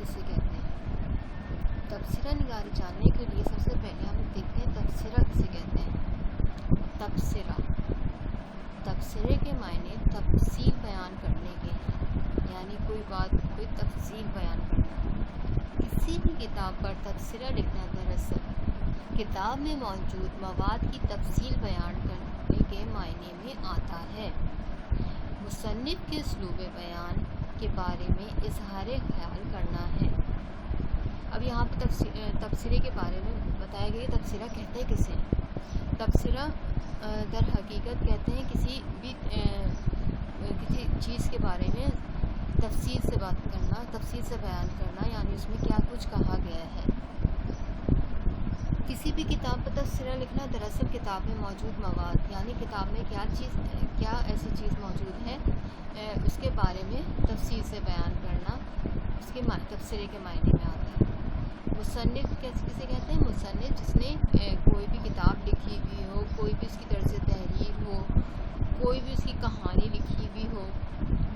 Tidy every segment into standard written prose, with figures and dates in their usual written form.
किसे कहते हैं। तबसरा निगारी जानने के लिए सबसे पहले हम देखते हैं तबसरा किसे कहते हैं। तबसरा, तबसरे के मायने तफसील बयान करने के हैं, यानी कोई बात कोई तफसील बयान करना। किसी भी किताब पर तबसरा लिखना दरअसल किताब में मौजूद मवाद की तफसील बयान करने के मायने में आता है। मुसन्निफ के उसलूब बयान के बारे में इजहार ख्याल करना है। अब यहाँ पर तबसरे के बारे में बताया गया। तबसरा कहते हैं किसे? तबसरा दर हकीकत कहते हैं किसी चीज़ के बारे में तफसील से बात करना, तफसील से बयान करना, यानी उसमें क्या कुछ कहा गया है। किसी भी किताब पर तबसरा लिखना दरअसल किताब में मौजूद मवाद, यानी किताब में क्या ऐसी चीज़ मौजूद है उसके बारे में तफसील से बयान करना, उसके तबसरे के मायने में आता है। मुसन्निफ किसे कहते हैं? मुसन्निफ जिसने कोई भी किताब लिखी हुई हो, कोई भी उसकी तर्ज तहरीर हो, कोई भी उसकी कहानी लिखी हुई हो,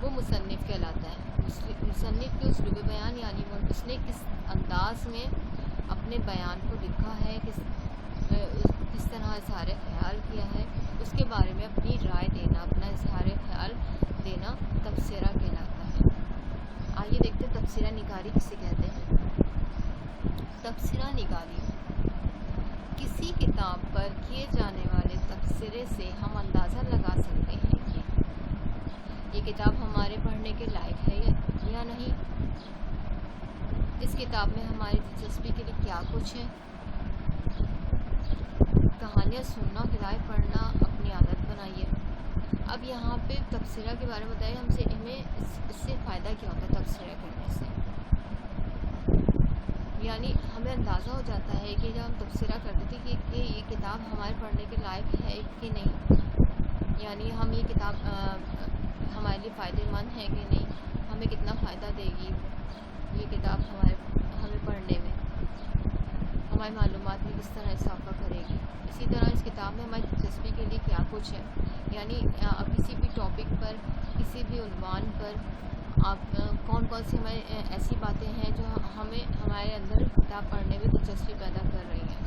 वो मुसन्निफ कहलाता है। मुसन्निफ के उसलूब बयान यानी उसने किस अंदाज में अपने बयान को लिखा है, किस तरह इजहार ख्याल किया है, उसके बारे में अपनी राय देना, अपना इजहार ख्याल देना तबसरा कहलाता है। आइए देखते हैं तबसरा निगारी किसे कहते हैं। तबसरा निगारी किसी किताब पर किए जाने वाले तबसरे से हम अंदाज़ा लगा सकते हैं कि ये किताब हमारे पढ़ने के लायक है या नहीं, इस किताब में हमारी दिलचस्पी के लिए क्या कुछ है। कहानियाँ सुनना, किताबें पढ़ना अपनी आदत बनाइए। अब यहाँ पे तबसरा के बारे में बताइए हमें इससे फ़ायदा क्या होता है तबसरा करने से। यानी हमें अंदाज़ा हो जाता है कि जब हम तबसरा करते थे कि ये किताब हमारे पढ़ने के लायक है कि नहीं, यानी हम ये किताब हमारे लिए फ़ायदेमंद है कि नहीं, हमें कितना फ़ायदा देगी ये किताब हमें पढ़ने में, हमारी मालूमात में किस तरह इजाफा करेगी। इसी तरह इस किताब में हमारी दिलचस्पी के लिए क्या कुछ है, यानी किसी भी टॉपिक पर, किसी भी उन्वान पर आप कौन कौन सी हमारी ऐसी बातें हैं जो हमें हमारे अंदर किताब पढ़ने में दिलचस्पी पैदा कर रही हैं।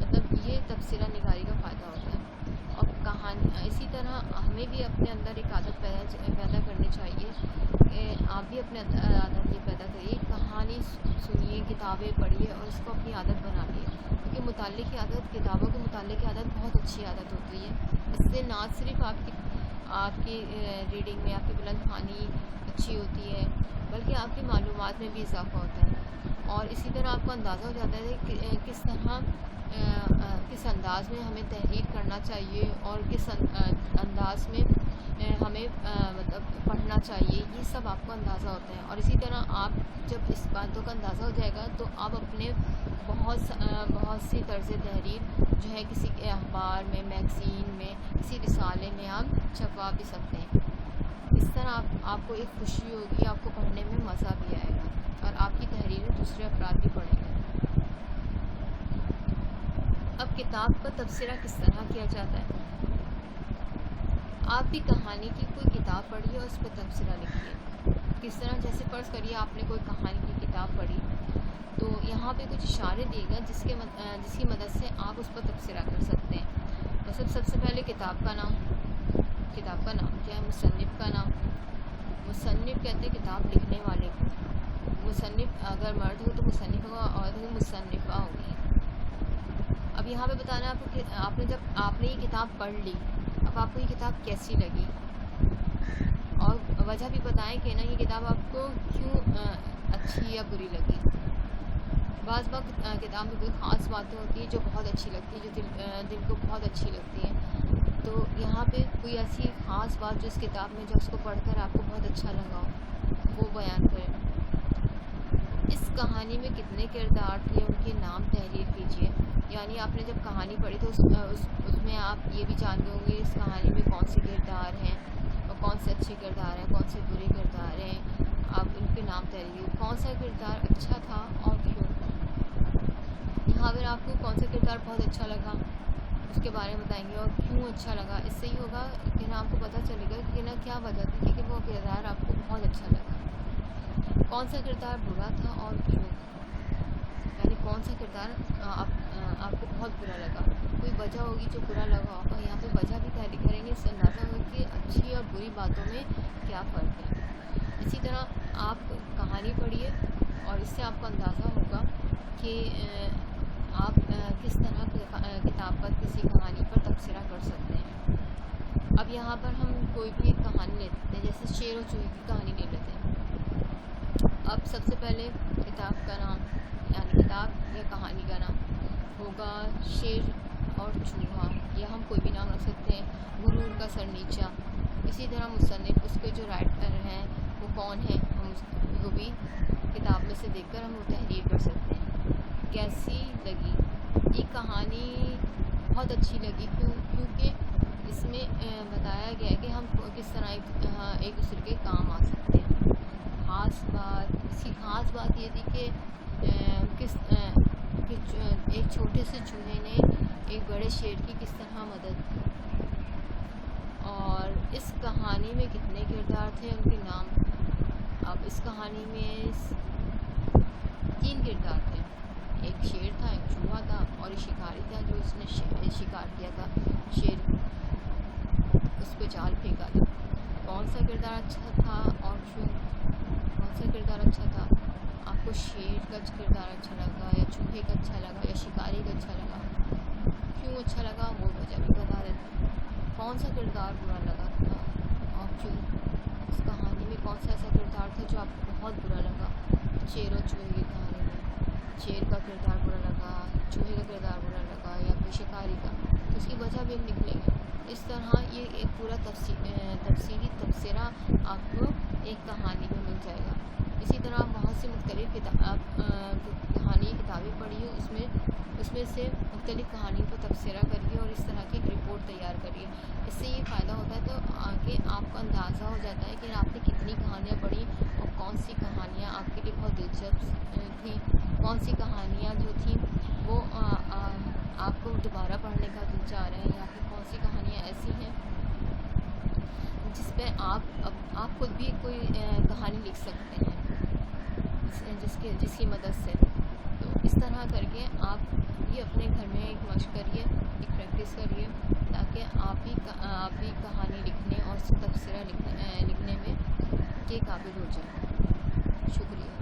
मतलब ये तबसरा निगारी का फ़ायदा होता है। और कहानी इसी तरह हमें भी अपने अंदर एक आदत पैदा करनी चाहिए कि आप भी अपने अंदर आदत ये पैदा करिए, कहानी सुनिए, किताबें पढ़िए और इसको अपनी आदत बना लीजिए। क्योंकि मुताले की आदत, किताबों के मुताले की आदत बहुत अच्छी आदत होती है। इससे ना सिर्फ आपकी रीडिंग में आपकी बुलंद ख़्वानी अच्छी होती है, बल्कि आपकी मालूमात में भी इजाफा होता है। और इसी तरह आपको अंदाज़ा हो जाता है कि किस तरह किस अंदाज़ में हमें तहरीर करना चाहिए और किस अंदाज़ में हमें मतलब पढ़ना चाहिए, ये सब आपको अंदाज़ा होता है। और इसी तरह आप जब इस बातों का अंदाज़ा हो जाएगा तो आप अपने बहुत सी तर्ज तहरीर जो है किसी के अखबार में, मैगज़ीन में, किसी रिसाले में आप छपवा भी सकते हैं। इस तरह आपको एक खुशी होगी, आपको पढ़ने में मज़ा भी आएगा और आपकी तहरीरें दूसरे अफराद भी पढ़ेंगे। अब किताब का तबसरा किस तरह किया जाता है। आप भी कहानी की कोई किताब पढ़िए और उस पर तबसरा लिखिए। किस तरह, जैसे फ़र्ज़ करिए आपने कोई कहानी की किताब पढ़ी, तो यहाँ पे कुछ इशारे दिएगा जिसकी मदद से आप उस पर तबसरा कर सकते हैं। तो सबसे पहले किताब का नाम क्या है? मुसन्निफ का नाम। मुसन्निफ कहते हैं किताब लिखने वाले को। मुसन्निफ अगर मर्द हो तो मुसन्निफ होगा, और तो मुसन्निफ़ा होगी। अब यहाँ पे बताना है आपको कि जब आपने ये किताब पढ़ ली, अब आपको ये किताब कैसी लगी, और वजह भी बताएं कि ना ये किताब आपको क्यों अच्छी या बुरी लगी। बाज़ वक्त किताब में कोई ख़ास बातें होती हैं जो बहुत अच्छी लगती है, जो दिल को बहुत अच्छी लगती है। तो यहाँ पे कोई ऐसी ख़ास बात जो इस किताब में, जो उसको पढ़कर आपको बहुत अच्छा लगा हो, वो बयान करें। इस कहानी में कितने किरदार थे, उनके नाम तहरीर कीजिए। यानी आपने जब कहानी पढ़ी तो उसमें आप ये भी जानते होंगे इस कहानी में कौन से किरदार हैं और कौन से अच्छे किरदार हैं, कौन से बुरे किरदार हैं। आप उनके नाम तहरीर, कौन सा किरदार अच्छा था और क्यों। यहाँ पर आपको कौन सा किरदार बहुत अच्छा लगा उसके बारे में बताएंगे और क्यों अच्छा लगा। इससे ही होगा कि ना आपको पता चलेगा कि ना क्या वजह थी कि वो किरदार आपको बहुत अच्छा लगा। कौन सा किरदार बुरा था और क्यों, यानी कौन सा किरदार आपको बहुत बुरा लगा, कोई वजह होगी जो बुरा लगा होगा, यहाँ पे वजह भी तहरीर करेंगे, इससे अंदाज़ा होगा कि अच्छी और बुरी बातों में क्या फ़र्क है। इसी तरह आप कहानी पढ़िए और इससे आपको अंदाज़ा होगा कि आप किस तरह किताब पर किसी कहानी पर तबसरा कर सकते हैं। अब यहाँ पर हम कोई भी एक कहानी लेते हैं, जैसे शेर और चूहे की कहानी ले लेते हैं। अब सबसे पहले किताब का नाम, यानी किताब या कहानी का नाम होगा शेर और चूहा, या हम कोई भी नाम रख सकते हैं, गुरूर का सर नीचा। इसी तरह मुसन्निफ, उसके जो राइटर हैं वो कौन है, हम उसको भी किताब में से देखकर हम वो तहरीर कर सकते हैं। कैसी लगी ये कहानी? बहुत अच्छी लगी, क्योंकि इसमें बताया गया है कि हम किस तरह एक दूसरे के काम आ सकते हैं। इसकी ख़ास बात ये थी कि एक छोटे से चूहे ने एक बड़े शेर की किस तरह मदद की। और इस कहानी में कितने किरदार थे, उनके नाम। अब इस कहानी में 3 किरदार थे, एक शेर था, एक चूहा था और एक शिकारी था जो उसने शिकार किया था, शेर उस पर जाल फेंका था। कौन सा किरदार अच्छा था और क्यों? कौन सा किरदार अच्छा था? आपको शेर का किरदार अच्छा लगा या चूहे का अच्छा लगा या शिकारी का अच्छा लगा? क्यों अच्छा लगा वो वजह भी बता देते। कौन सा किरदार बुरा लगा था और क्यों? इस कहानी में कौन सा ऐसा किरदार था जो आपको बहुत बुरा लगा? शेर और चूहे की कहानी में शेर का किरदार बुरा लगा, चूहे का किरदार बुरा लगा या फिर शिकारी का, तो उसकी वजह भी हम निकलेंगे। इस तरह ये एक पूरा तफसीली तबसरा आपको एक कहानी में मिल जाएगा। इसी तरह बहुत सी मुख्तलिफ़ कहानी किताबें पढ़ी हो, उसमें से मुख्तलिफ़ कहानियों को तबसरा करिए और इस तरह की एक रिपोर्ट तैयार करिए। इससे ये फ़ायदा होता है तो आगे आपको अंदाज़ा हो जाता है कि आपने कितनी कहानियाँ पढ़ी और कौन सी कहानियाँ आपके लिए बहुत दिलचस्प थी, कौन सी कहानियाँ जो थी वो आपको दोबारा पढ़ने का दिल चाह रहे हैं, या फिर कौन सी कहानियाँ ऐसी हैं जिस पे आप खुद भी कोई कहानी लिख सकते हैं जिसकी मदद से। तो इस तरह करके आप ये अपने घर में एक मशक करिए, एक प्रैक्टिस करिए, ताकि आप भी कहानी लिखने और तबसरा लिखने में के काबिल हो जाए। शुक्रिया।